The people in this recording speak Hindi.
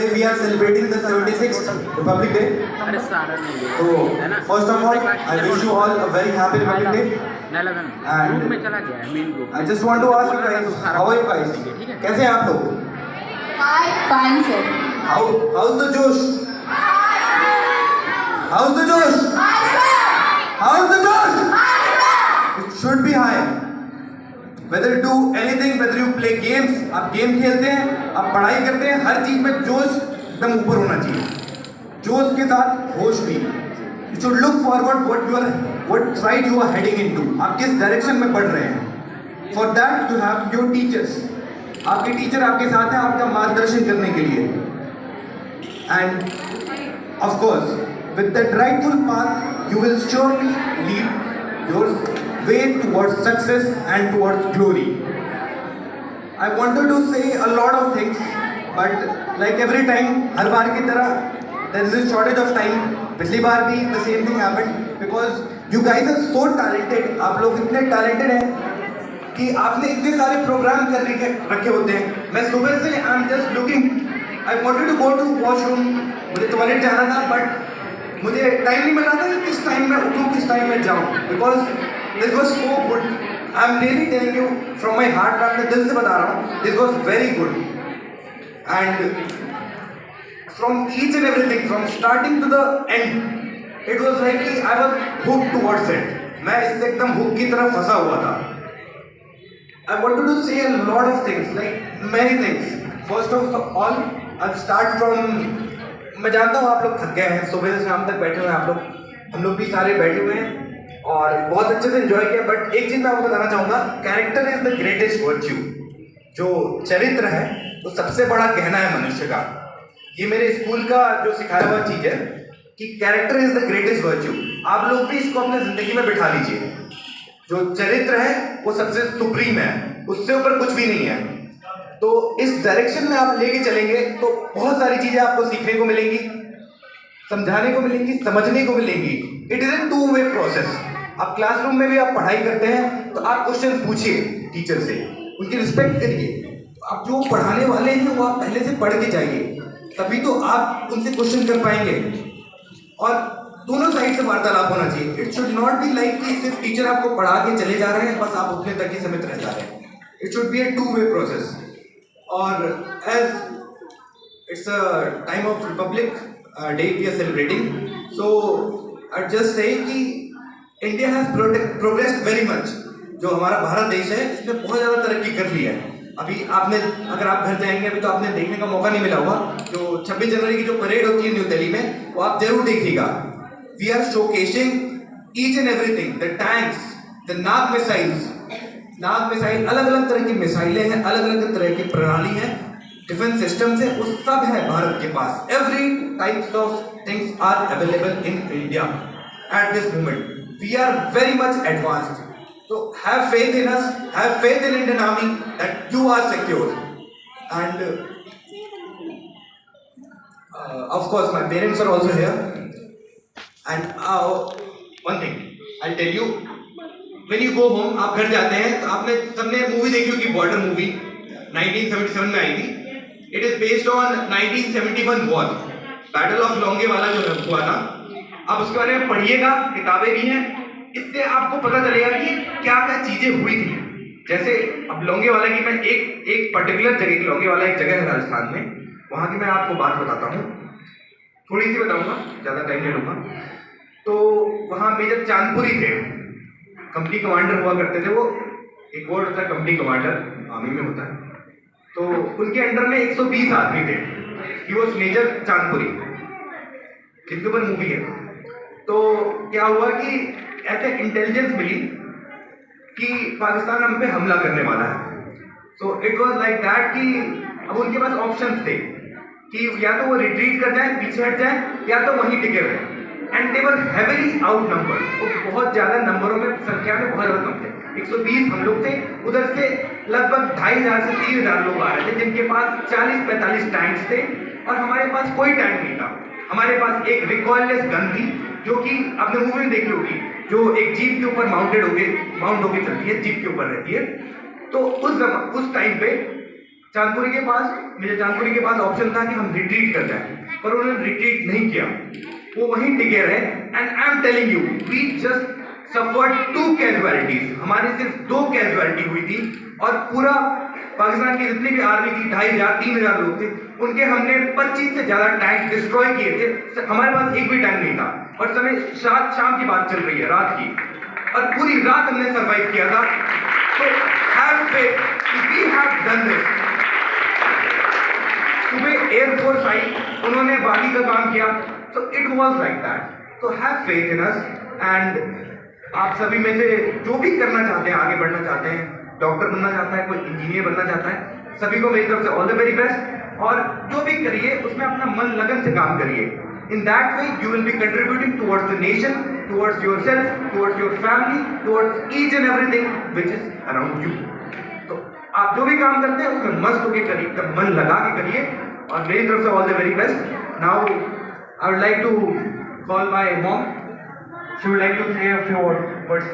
Today we are celebrating the 76th Republic Day. So first of all, I wish you all a very happy Republic Day. And I just want to ask you guys, how are you guys? कैसे हैं आप लोग? Fine, sir. How's the Josh? How's the Josh? How's the Josh? It should be high. Whether you do anything, whether you play games, आप गेम खेलते हैं, आप पढ़ाई करते हैं, हर चीज में जोश एकदम ऊपर होना चाहिए. जोश के साथ होश भी. You should look forward what side you are heading into. आप किस डायरेक्शन में बढ़ रहे हैं. For that you have your teachers. आपके टीचर आपके साथ हैं आपका मार्गदर्शन करने के लिए. And of course, with that rightful path, you will surely lead your way towards success and towards glory. I wanted to say a lot of things, but like every time, हर बार की तरह, there is a shortage of time. पिछली बार भी the same thing happened because you guys are so talented. आप लोग इतने talented हैं कि आपने इतने सारे प्रोग्राम कर रखे होते हैं. मैं सुबह से I'm just looking. I wanted to go to washroom. मुझे टॉयलेट जाना था, but मुझे टाइम नहीं मिला था कि किस टाइम में उठूँ, किस टाइम में जाऊँ. Because this was so good. I'm really telling you from my heart. मैं अपने दिल से बता रहा हूँ. This was very good. And from each and everything, from starting to the end, it was like कि I was hooked towards it. मैं इससे एकदम हुक की तरह फंसा हुआ था. I wanted to say a lot of things, like many things. First of all, I'll start from. मैं जानता हूँ आप लोग थक गए हैं, सुबह से शाम तक बैठे हुए हैं आप लोग. हम लोग भी सारे बैठे हुए हैं और बहुत अच्छे से एंजॉय किया. बट एक चीज मैं आपको बताना चाहूँगा, character is the greatest virtue. जो चरित्र है वो सबसे बड़ा गहना है मनुष्य का. ये मेरे स्कूल का जो सिखाया हुआ चीज है कि character is the greatest virtue. आप लोग भी इसको अपने जिंदगी में बिठा लीजिए. जो चरित्र है वो सबसे सुप्रीम है, उससे ऊपर कुछ भी नहीं है. तो इस डायरेक्शन में आप लेके चलेंगे तो बहुत सारी चीजें आपको सीखने को मिलेंगी, समझाने को मिलेंगी, समझने को मिलेंगी. It is a two way process. आप क्लासरूम में भी आप पढ़ाई करते हैं तो आप क्वेश्चन पूछिए टीचर से, उनकी रिस्पेक्ट करिए. आप जो पढ़ाने वाले हैं वो आप पहले से पढ़ के जाइए, तभी तो आप उनसे क्वेश्चन कर पाएंगे. और दोनों साइड से वार्तालाप होना चाहिए. It should not be like कि सिर्फ टीचर आपको पढ़ा के चले जा रहे हैं, बस आप उतने तक ही सीमित रह जा रहे हैं. It should be a two way process. और as it's a time of republic day we are celebrating, so I just say कि India has progressed very much. जो हमारा भारत देश है इसने बहुत ज़्यादा तरक्की कर ली है. अभी आपने, अगर आप घर जाएंगे अभी तो आपने देखने का मौका नहीं मिला होगा, जो 26 जनवरी की जो परेड होती है न्यू दिल्ली में, वो आप जरूर देखिएगा. We are showcasing each and everything. The tanks, the Nag missile, अलग अलग तरह की मिसाइलें हैं, अलग अलग तरह की प्रणाली है, डिफेंस सिस्टम से वो सब है भारत के पास. Every types of things are available in India at this moment. We are very much advanced. So have faith in us, have faith in Indian Army that you are secure. And of course my parents are also here. And one thing I'll tell you, when you go home, आप घर जाते हैं तो आपने सबने मूवी देखी होगी, बॉर्डर मूवी 1977 में आई थी. It is based on 1971 war, battle of Longewala जो हुआ था. आप उसके बारे में पढ़िएगा, किताबें भी हैं. इससे आपको पता चलेगा कि क्या क्या चीजें हुई थी. जैसे अब लोंगेवाला की मैं एक पर्टिकुलर जगह की, लोंगेवाला एक जगह है राजस्थान में, वहाँ की मैं आपको बात बताता हूँ. थोड़ी सी बताऊंगा, ज़्यादा टाइम नहीं लूँगा. तो वहाँ मेजर चांदपुरी थे, कंपनी कमांडर हुआ करते थे. वो एक वर्ड होता है कंपनी कमांडर, आर्मी में होता है. तो उनके अंडर में 120 आदमी थे. ही वॉज मेजर चांदपुरी, जिनके ऊपर मूवी है. तो क्या हुआ कि ऐसे इंटेलिजेंस मिली कि पाकिस्तान हम पे हमला करने वाला है. So it was like that कि अब उनके पास ऑप्शंस थे कि या तो वो रिट्रीट कर जाए, पीछे हट जाए, या तो वहीं टिके रहे. And they were heavily out number. वो बहुत ज़्यादा नंबरों में, संख्या में बहुत ज़्यादा कम थे. 120 हम लोग थे, उधर से लगभग 2500 से 3000 लोग आ रहे थे, जिनके पास 40-45 टैंक्स थे और हमारे पास कोई टैंक नहीं था. हमारे पास एक रिकॉइललेस गन थी, जो कि आपने मूवी में देखी होगी, जो एक जीप के ऊपर माउंट होके चलती है, जीप के ऊपर रहती है. तो उस टाइम पे चांदपुरी के पास ऑप्शन था कि हम रिट्रीट कर जाएं, पर उन्होंने रिट्रीट नहीं किया, वो वहीं टिके रहे। And I am telling you, we just suffered 2 casualties, हमारी सिर्फ 2 कैजुअलिटी हुई थी, और पूरा पाकिस्तान की जितनी भी आर्मी थी 2500-3000 लोग थे, उनके हमने 25 से ज्यादा टैंक डिस्ट्रॉय किए थे। हमारे पास एक भी टैंक नहीं था, और समय शाम की बात चल रही है, रात की, और पूरी रात हमने सरवाइव किया था। तो have faith, we have done this. सुबह एयरफोर्स आई, उन्होंने बाकी का काम किया, तो इट वाज लाइक दैट। तो have faith in us. And आप सभी में से जो भी करना चाहते हैं, आगे बढ़ना चाहते हैं, डॉक्टर बनना चाहता है, कोई इंजीनियर बनना चाहता है, सभी को मेरी तरफ से ऑल द वेरी बेस्ट। और जो भी करिए उसमें अपना मन लगन से काम करिए। In that way you will be contributing towards the nation, towards yourself, towards your family, towards each and everything which is around you. तो आप जो भी काम करते हैं उसमें मस्त होकर करिए, एकदम मन लगा के करिए, और मेरी तरफ से all the very best. Now I would like to call my mom, she would like to say a few words.